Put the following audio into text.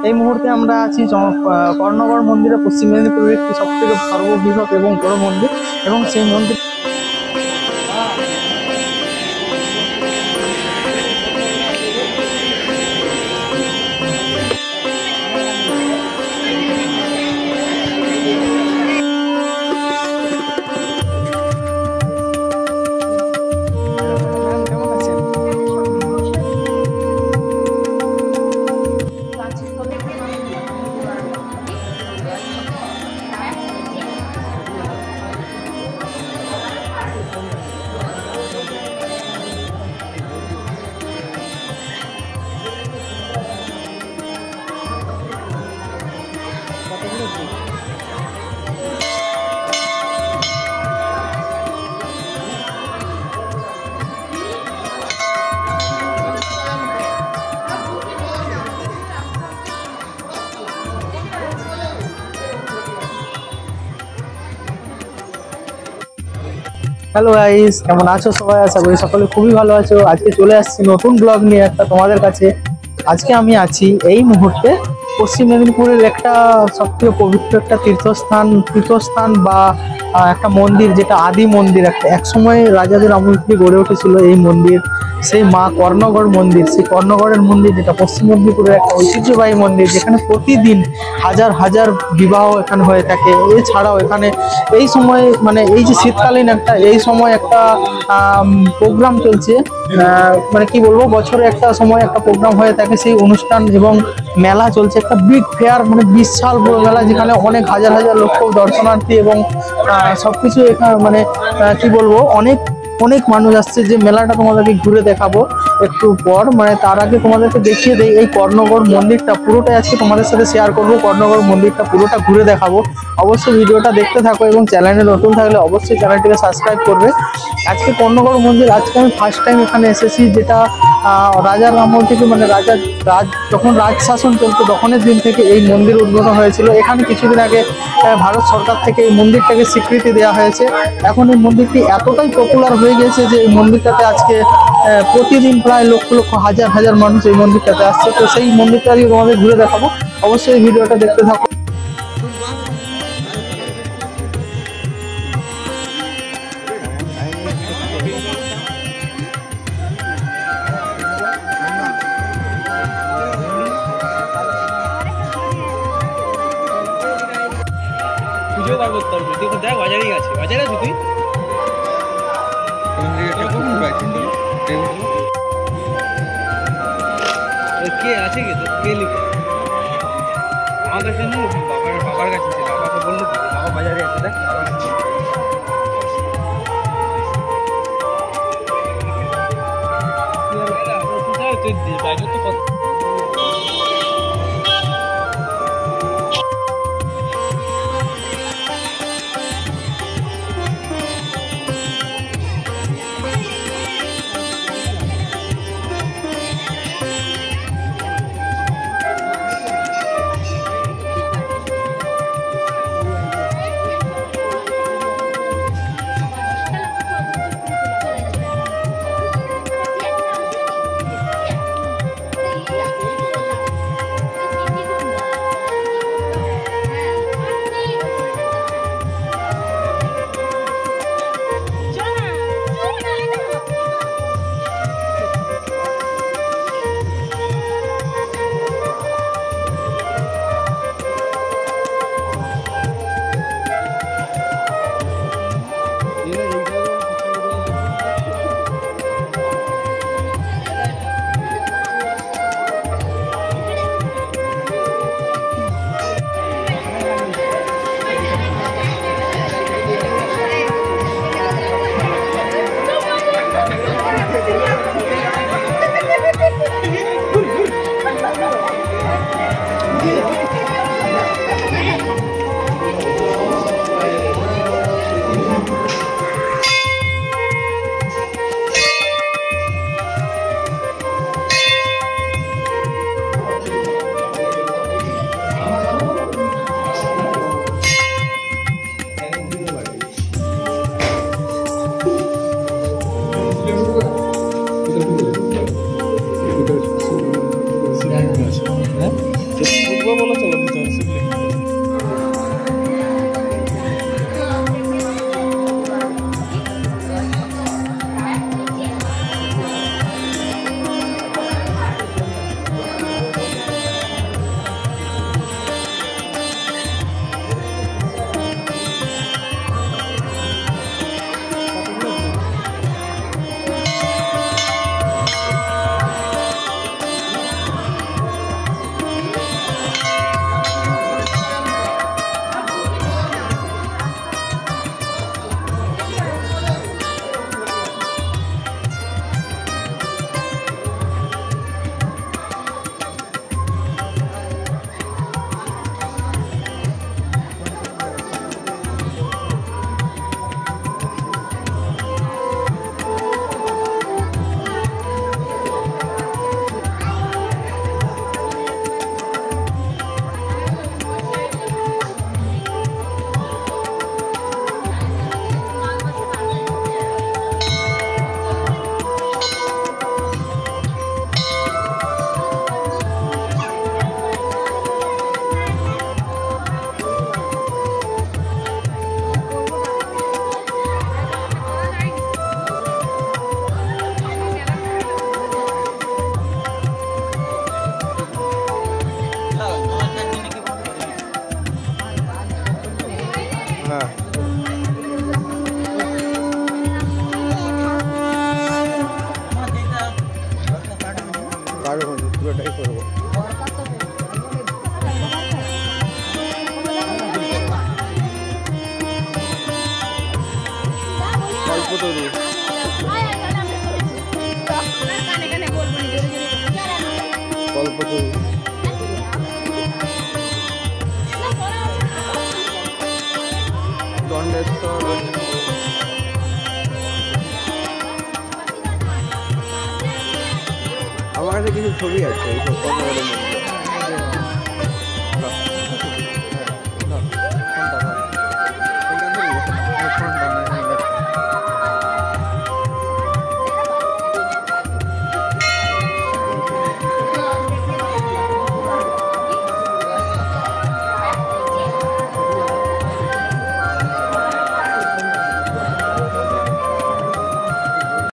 এই মুহূর্তে আমরা আছি কর্ণগড় মন্দিরে, পশ্চিম মেদিনীপুরের একটি সবথেকে সর্ববৃহৎ এবং বড় মন্দির, এবং সেই মন্দির হ্যালো গাইস, কেমন আছো সবাই? আশা করি সকলে খুবই ভালো আছো। আজকে চলে আসছি নতুন ব্লগ নিয়ে একটা তোমাদের কাছে। আজকে আমি আছি এই মুহূর্তে পশ্চিম মেদিনীপুরের একটা সবথেকে পবিত্র একটা তীর্থস্থান বা একটা মন্দির, যেটা আদি মন্দির, একটা একসময় রাজাদের আমল থেকে গড়ে উঠেছিল এই মন্দির। সেই মা কর্ণগড় মন্দির, সেই কর্ণগড়ের মন্দির, যেটা পশ্চিম মেদিনীপুরের একটা ঐতিহ্যবাহী মন্দির, যেখানে প্রতিদিন হাজার হাজার বিবাহ এখানে হয়ে থাকে। এছাড়াও এখানে এই সময় মানে এই যে শীতকালীন এই সময় একটা প্রোগ্রাম চলছে, মানে কি বলবো, বছরে একটা সময় একটা প্রোগ্রাম হয়ে থাকে, সেই অনুষ্ঠান এবং মেলা চলছে, একটা বিগ ফেয়ার, মানে বিশাল বড় মেলা, যেখানে অনেক হাজার হাজার লক্ষ দর্শনার্থী এবং সবকিছু এখানে মানে কি বলবো, অনেক অনেক মানুষ আসছে। যে মেলাটা তোমাদেরকে ঘুরে দেখাবো একটু পর, মানে তার আগে তোমাদেরকে দেখিয়ে দেই এই কর্ণগড় মন্দিরটা পুরোটাই আজকে তোমাদের সাথে শেয়ার করবো। কর্ণগড় মন্দিরটা পুরোটা ঘুরে দেখাবো। অবশ্যই ভিডিওটা দেখতে থাকো এবং চ্যানেলে নতুন থাকলে অবশ্যই চ্যানেলটিকে সাবস্ক্রাইব করবে। আজকে কর্ণগড় মন্দির আজকে আমি ফার্স্ট টাইম এখানে এসেছি, যেটা রাজার আমল থেকে, মানে যখন রাজ শাসন চলতো তখনের দিন থেকে এই মন্দির উদ্বোধন হয়েছিল। এখানে কিছুদিন আগে ভারত সরকার থেকে এই মন্দিরটাকে স্বীকৃতি দেওয়া হয়েছে। এখন এই মন্দিরটি এতটাই পপুলার হয়ে গেছে যে এই মন্দিরটাতে আজকে প্রতিদিন প্রায় লক্ষ লক্ষ হাজার হাজার মানুষ এই মন্দিরটাতে আসছে। তো সেই মন্দিরটা আজকে তোমাদের ঘুরে দেখাবো, অবশ্যই ভিডিওটা দেখতে থাকো। পুজো বার করতে হবে। দেখো দেখ, বাজারেই আছে। বাজারে আছো তুই? কে আছে? কে তো কে লিখে? আমার কাছে নেই, বাবার কাছে ছিল। বাবাকে বললো বাবা বাজারে আছে, দেখ বাবার কাছে। তুই বাইরে তো কত মন্দিরেশ্বর রয়েছে। আমার কাছে কিছু ছবি আছে এইসব কত বড় মন্দির।